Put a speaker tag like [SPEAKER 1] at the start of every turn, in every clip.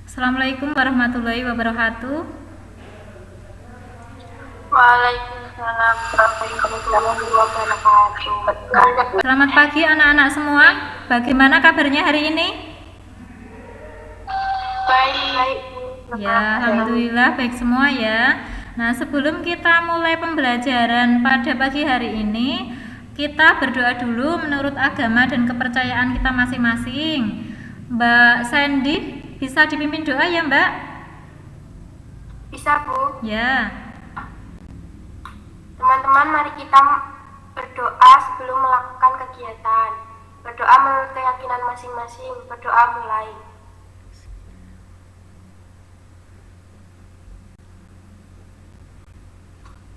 [SPEAKER 1] Assalamualaikum warahmatullahi wabarakatuh.
[SPEAKER 2] Waalaikumsalam warahmatullahi wabarakatuh.
[SPEAKER 1] Selamat pagi anak-anak semua. Bagaimana kabarnya hari ini?
[SPEAKER 2] Baik.
[SPEAKER 1] Ya, alhamdulillah baik semua ya. Nah, sebelum kita mulai pembelajaran pada pagi hari ini, kita berdoa dulu menurut agama dan kepercayaan kita masing-masing. Mbak Sandy, bisa dipimpin doa ya, Mbak?
[SPEAKER 2] Bisa, Bu.
[SPEAKER 1] Ya.
[SPEAKER 2] Teman-teman, mari kita berdoa sebelum melakukan kegiatan. Berdoa menurut keyakinan masing-masing. Berdoa mulai.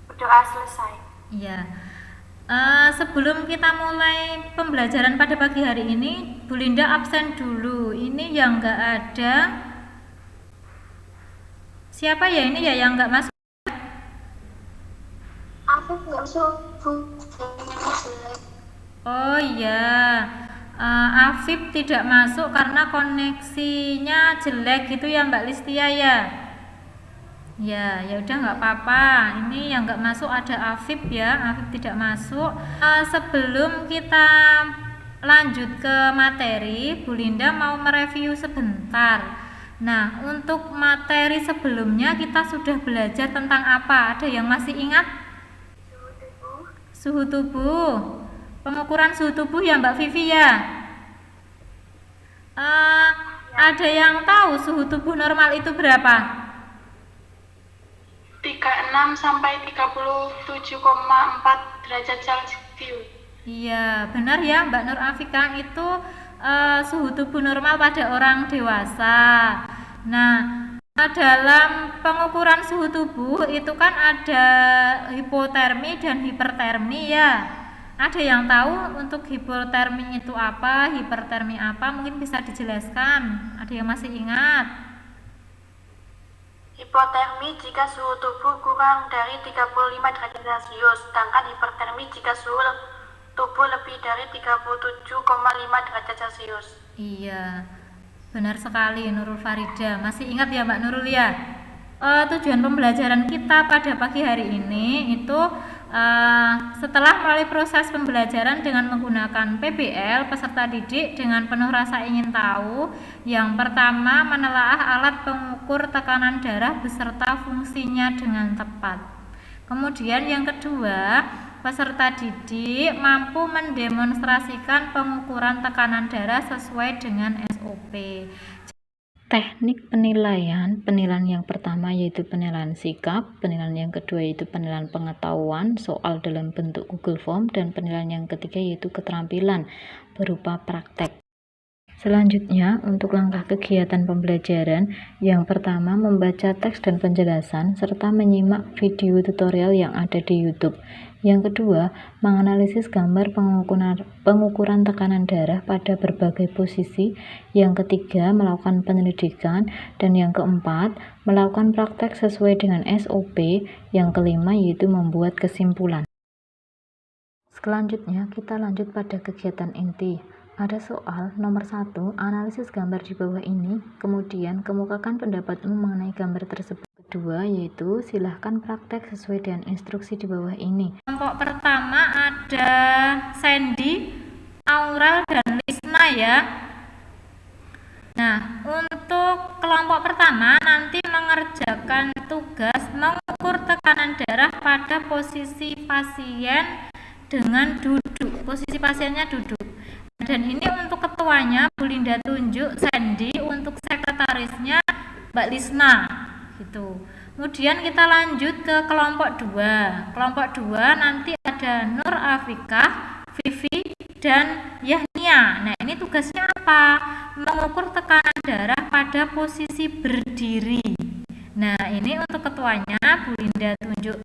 [SPEAKER 2] Berdoa selesai.
[SPEAKER 1] Ya. Sebelum kita mulai pembelajaran pada pagi hari ini, Bu Linda absen dulu. Ini yang nggak ada. Siapa ya ini ya yang nggak masuk?
[SPEAKER 2] Aku nggak masuk, Bu.
[SPEAKER 1] Oh iya, Afif tidak masuk karena koneksinya jelek gitu ya Mbak Listia ya. Ya udah nggak apa-apa. Ini yang nggak masuk ada Afif ya. Afif tidak masuk. Sebelum kita lanjut ke materi, Bu Linda mau mereview sebentar. Nah, untuk materi sebelumnya kita sudah belajar tentang apa? Ada yang masih ingat? Suhu tubuh. Pengukuran suhu tubuh ya Mbak Vivi ya. Ada yang tahu suhu tubuh normal itu berapa?
[SPEAKER 2] 36 sampai 37,4 derajat Celcius.
[SPEAKER 1] Iya, benar ya Mbak Nur Afika, itu suhu tubuh normal pada orang dewasa. Nah, dalam pengukuran suhu tubuh itu kan ada hipotermi dan hipertermi ya. Ada yang tahu untuk hipotermi itu apa, hipertermi apa? Mungkin bisa dijelaskan. Ada yang masih ingat?
[SPEAKER 2] Hipotermi jika suhu tubuh kurang dari 35 derajat Celcius, sedangkan hipertermi jika suhu tubuh lebih dari 37,5 derajat Celcius.
[SPEAKER 1] Iya, benar sekali Nurul Farida. Masih ingat ya Mbak Nurul ya? Tujuan pembelajaran kita pada pagi hari ini itu setelah melalui proses pembelajaran dengan menggunakan PBL, peserta didik dengan penuh rasa ingin tahu. Yang pertama, menelaah alat pengukur tekanan darah beserta fungsinya dengan tepat. Kemudian yang kedua, peserta didik mampu mendemonstrasikan pengukuran tekanan darah sesuai dengan SOP. Teknik penilaian yang pertama yaitu penilaian sikap, penilaian yang kedua yaitu penilaian pengetahuan soal dalam bentuk Google Form, dan penilaian yang ketiga yaitu keterampilan berupa praktek. Selanjutnya, untuk langkah kegiatan pembelajaran, yang pertama membaca teks dan penjelasan serta menyimak video tutorial yang ada di YouTube. Yang kedua, menganalisis gambar pengukuran tekanan darah pada berbagai posisi. Yang ketiga, melakukan penyelidikan. Dan yang keempat, melakukan praktek sesuai dengan SOP. Yang kelima yaitu membuat kesimpulan. Selanjutnya, kita lanjut pada kegiatan inti. Ada soal nomor 1, analisis gambar di bawah ini, kemudian kemukakan pendapatmu mengenai gambar tersebut. Kedua, yaitu silahkan praktek sesuai dengan instruksi di bawah ini. Kelompok pertama ada Sandy, Aurel, dan Lisna ya. Nah, untuk kelompok pertama nanti mengerjakan tugas mengukur tekanan darah pada posisi pasien dengan duduk. Posisi pasiennya duduk. Dan ini untuk ketuanya Bu Linda tunjuk Sandy, untuk sekretarisnya Mbak Lisna gitu. Kemudian kita lanjut ke kelompok 2. Kelompok 2 nanti ada Nur Afikah, Vivi, dan Yahnia. Nah, ini tugasnya apa? Mengukur tekanan darah pada posisi berdiri. Nah, ini untuk ketuanya Bu Linda tunjuk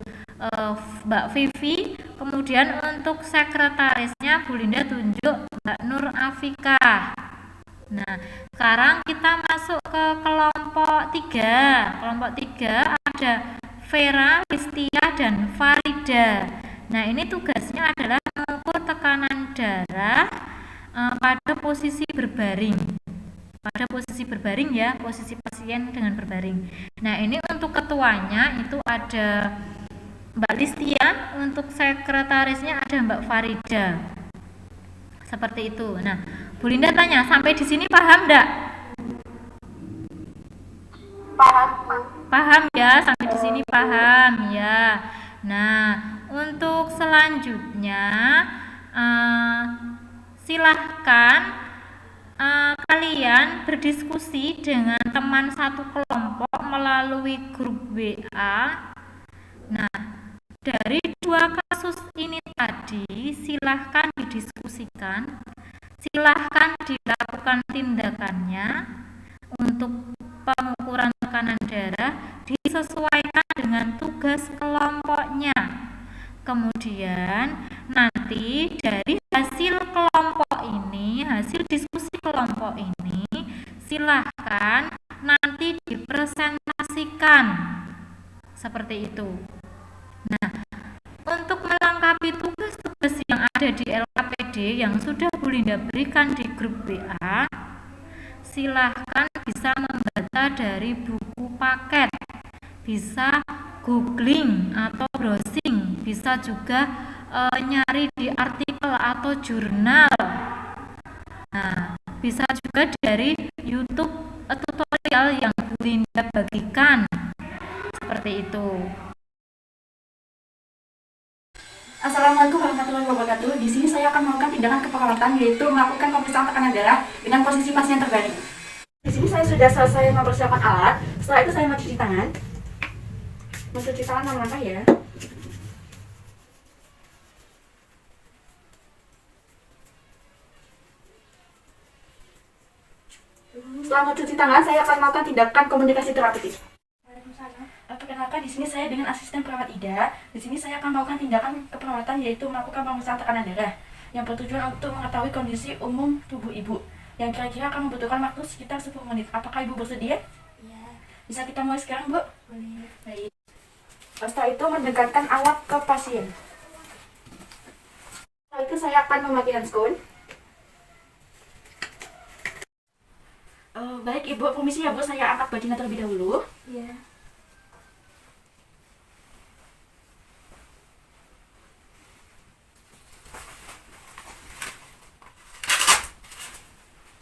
[SPEAKER 1] Mbak Vivi, kemudian untuk sekretarisnya Bu Linda tunjuk Mbak Nur Afika. Nah, sekarang kita masuk ke kelompok 3. Kelompok 3 ada Vera, Listia, dan Farida. Nah, ini tugasnya adalah mengukur tekanan darah pada posisi berbaring. pada posisi berbaring ya, posisi pasien dengan berbaring. Nah, ini untuk ketuanya itu ada Mbak Listia, untuk sekretarisnya ada Mbak Farida. Seperti itu. Nah, Bu Linda tanya, sampai di sini paham enggak?
[SPEAKER 2] Paham.
[SPEAKER 1] Paham ya, sampai di sini paham ya. Nah, untuk selanjutnya silahkan kalian berdiskusi dengan teman satu kelompok melalui grup WA. Nah, dari dua kasus ini tadi silahkan didiskusikan, silahkan dilakukan tindakannya. Untuk pengukuran tekanan darah disesuaikan dengan tugas kelompoknya. Kemudian nanti dari hasil kelompok ini, hasil diskusi kelompok ini, silahkan nanti dipresentasikan seperti itu. Nah, untuk melengkapi tugas-tugas yang ada di LKPD yang sudah Bu Linda berikan di grup WA, silahkan bisa membaca dari buku paket, bisa googling atau browsing, bisa juga nyari di artikel atau jurnal. Nah, bisa juga dari YouTube tutorial yang Bu Linda bagikan, seperti itu.
[SPEAKER 3] Assalamualaikum warahmatullahi wabarakatuh. Di sini saya akan melakukan tindakan keperawatan, yaitu melakukan pemeriksaan tekanan darah dengan posisi pasien terbaring. Di sini saya sudah selesai mempersiapkan alat. Setelah itu saya mencuci tangan. Mencuci tangan 6 langkah ya. Setelah mencuci tangan, saya akan melakukan tindakan komunikasi terapeutik. Perkenalkan, di sini saya dengan asisten perawat Ida. Di sini saya akan melakukan tindakan keperawatan, yaitu melakukan pemeriksaan tekanan darah yang bertujuan untuk mengetahui kondisi umum tubuh ibu yang kira-kira akan membutuhkan waktu sekitar 10 menit. Apakah ibu bersedia? Iya. Bisa kita mulai sekarang, Bu? Boleh. Baik. Setelah itu mendekatkan alat ke pasien. Setelah itu saya akan memakai handskone. Baik Ibu, permisi ya Bu, saya angkat bajunya terlebih dahulu. Iya.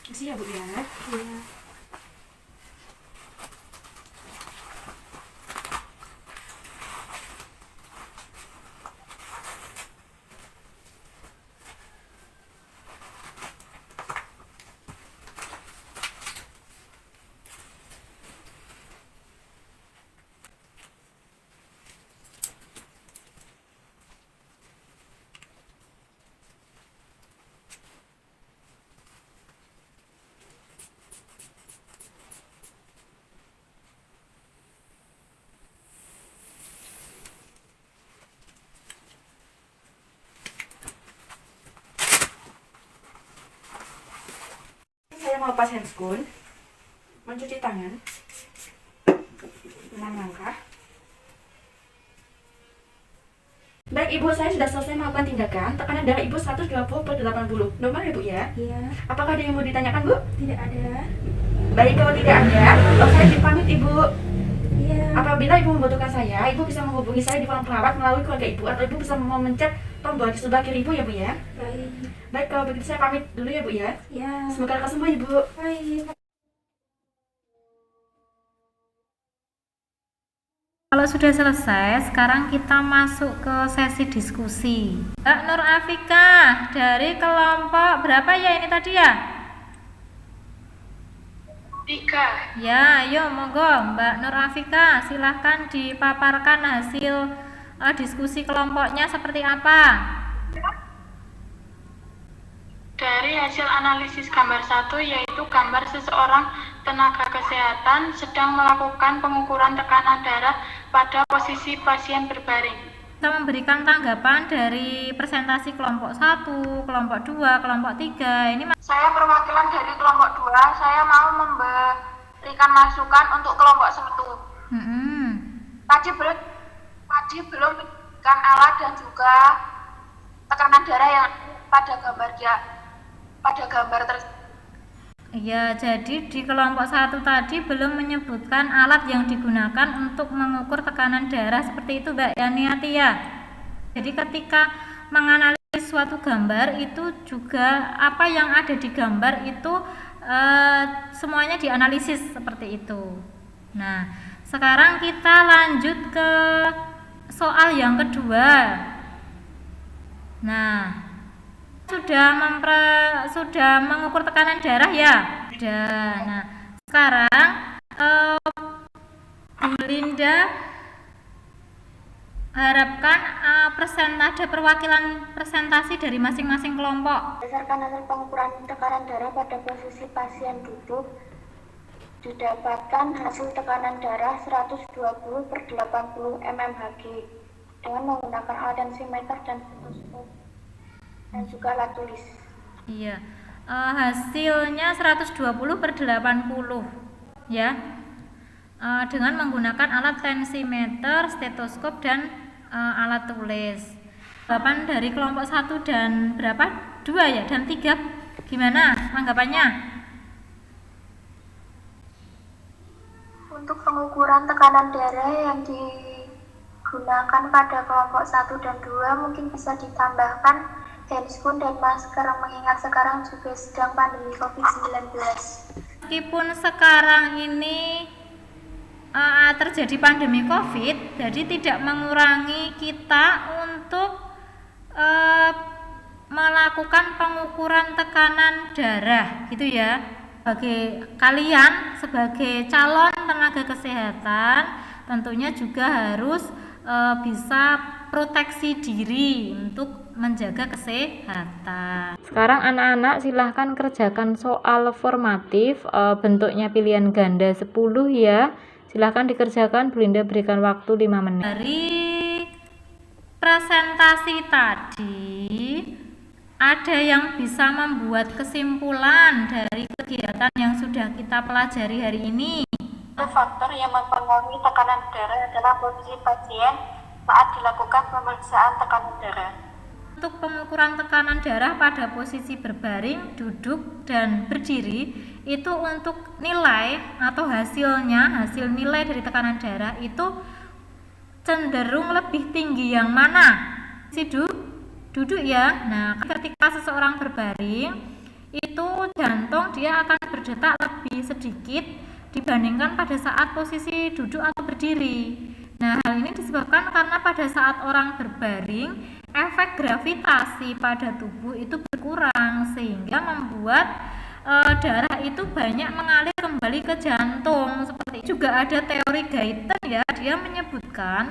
[SPEAKER 3] Permisi ya Bu ya. Iya. Saya melepas handskone, mencuci tangan, 6 langkah. Baik Ibu, saya sudah selesai melakukan tindakan. Tekanan darah Ibu 120/80. Normal ya Bu ya? Iya. Apakah ada yang mau ditanyakan Bu? Tidak ada. Baik, kalau tidak ada, saya pamit Ibu. Iya. Apabila Ibu membutuhkan saya, Ibu bisa menghubungi saya di kolom perawat melalui keluarga Ibu, atau Ibu bisa memencet tombol di sebelah kiri Ibu ya Bu ya? Baik. Baik, kalau begitu saya pamit dulu ya Bu ya? Iya. Semoga lekas sembuh Ibu. Baik.
[SPEAKER 1] Kalau sudah selesai, sekarang kita masuk ke sesi diskusi. Mbak Nur Afika dari kelompok berapa ya ini tadi ya?
[SPEAKER 2] 3.
[SPEAKER 1] Ya, ayo monggo Mbak Nur Afika, silahkan dipaparkan hasil diskusi kelompoknya seperti apa?
[SPEAKER 2] Dari hasil analisis gambar 1, yaitu gambar seseorang tenaga kesehatan sedang melakukan pengukuran tekanan darah pada posisi pasien berbaring.
[SPEAKER 1] Kita memberikan tanggapan dari presentasi kelompok 1, kelompok 2, kelompok 3. Ini
[SPEAKER 2] saya perwakilan dari kelompok 2, saya mau memberikan masukan untuk kelompok 1. Tadi belum memberikan alat dan juga tekanan darah yang pada gambar tersebut.
[SPEAKER 1] Ya, jadi di kelompok 1 tadi belum menyebutkan alat yang digunakan untuk mengukur tekanan darah seperti itu Mbak Yaniati ya. Jadi ketika menganalisis suatu gambar itu juga apa yang ada di gambar itu semuanya dianalisis seperti itu. Nah, sekarang kita lanjut ke soal yang kedua. Nah, sudah mengukur tekanan darah ya. Sudah. Nah, sekarang Bu Linda harapkan ada perwakilan presentasi dari masing-masing kelompok.
[SPEAKER 2] Berdasarkan hasil pengukuran tekanan darah pada posisi pasien duduk, didapatkan hasil tekanan darah 120/80 mmHg dengan menggunakan alat tensimeter dan stetoskop dan juga alat tulis.
[SPEAKER 1] Iya, hasilnya 120/80 ya, dengan menggunakan alat tensimeter, stetoskop dan alat tulis. Jawaban dari kelompok 1 dan berapa? 2 ya, dan 3 gimana tanggapannya?
[SPEAKER 2] Untuk pengukuran tekanan darah yang digunakan pada kelompok 1 dan 2 mungkin bisa ditambahkan handscoon dan masker, mengingat sekarang juga sedang pandemi COVID-19.
[SPEAKER 1] Meskipun sekarang ini terjadi pandemi COVID, jadi tidak mengurangi kita untuk melakukan pengukuran tekanan darah gitu ya. Bagi kalian sebagai calon tenaga kesehatan tentunya juga harus bisa proteksi diri untuk menjaga kesehatan. Sekarang anak-anak silahkan kerjakan soal formatif, bentuknya pilihan ganda 10 ya. Silahkan dikerjakan, Bu Linda berikan waktu 5 menit. Dari presentasi tadi ada yang bisa membuat kesimpulan dari kegiatan yang sudah kita pelajari hari ini.
[SPEAKER 2] Faktor yang mempengaruhi tekanan darah adalah posisi pasien saat dilakukan pemeriksaan tekanan darah.
[SPEAKER 1] Untuk pengukuran tekanan darah pada posisi berbaring, duduk, dan berdiri, itu untuk nilai atau hasil nilai dari tekanan darah itu cenderung lebih tinggi yang mana? Duduk ya. Nah, ketika seseorang berbaring itu jantung dia akan berdetak lebih sedikit dibandingkan pada saat posisi duduk atau berdiri. Nah, hal ini disebabkan karena pada saat orang berbaring efek gravitasi pada tubuh itu berkurang sehingga membuat darah itu banyak mengalir kembali ke jantung. Seperti itu. Juga ada teori Guyton ya, dia menyebutkan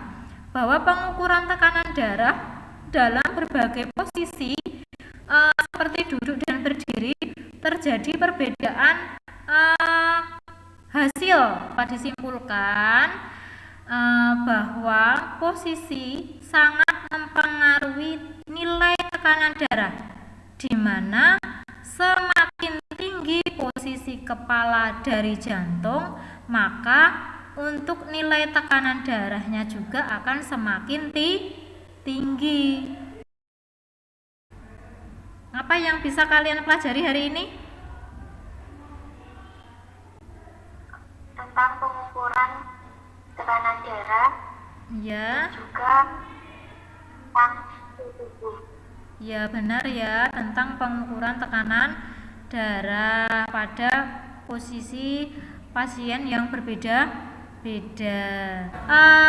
[SPEAKER 1] bahwa pengukuran tekanan darah dalam berbagai posisi seperti duduk dan berdiri terjadi perbedaan hasil. Disimpulkan bahwa posisi sangat mempengaruhi nilai tekanan darah, di mana semakin tinggi posisi kepala dari jantung, maka untuk nilai tekanan darahnya juga akan semakin tinggi. Apa yang bisa kalian pelajari hari ini?
[SPEAKER 2] Tentang pengukuran tekanan darah,
[SPEAKER 1] Ya,
[SPEAKER 2] juga tentang suhu tubuh.
[SPEAKER 1] ya benar ya, tentang pengukuran tekanan darah pada posisi pasien yang berbeda-beda.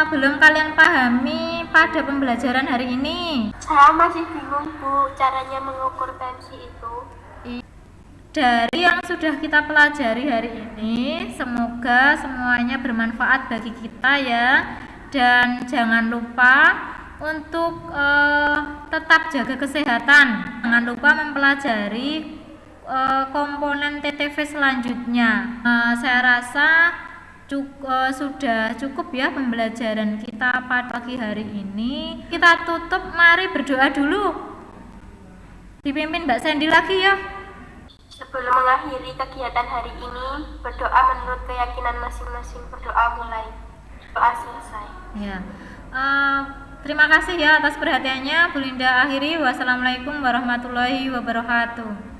[SPEAKER 1] Belum kalian pahami pada pembelajaran hari ini?
[SPEAKER 2] Saya masih bingung, Bu, caranya mengukur tensi itu.
[SPEAKER 1] Dari yang sudah kita pelajari hari ini, semoga semuanya bermanfaat bagi kita ya. Dan jangan lupa untuk tetap jaga kesehatan. Jangan lupa mempelajari komponen TTV selanjutnya. Saya rasa sudah cukup ya pembelajaran kita pada pagi hari ini. Kita tutup, mari berdoa dulu. Dipimpin Mbak Sandy lagi ya.
[SPEAKER 2] Sebelum mengakhiri kegiatan hari ini, berdoa menurut keyakinan masing-masing. Berdoa mulai, doa selesai.
[SPEAKER 1] Ya. Terima kasih ya atas perhatiannya. Bu Linda akhiri. Wassalamualaikum warahmatullahi wabarakatuh.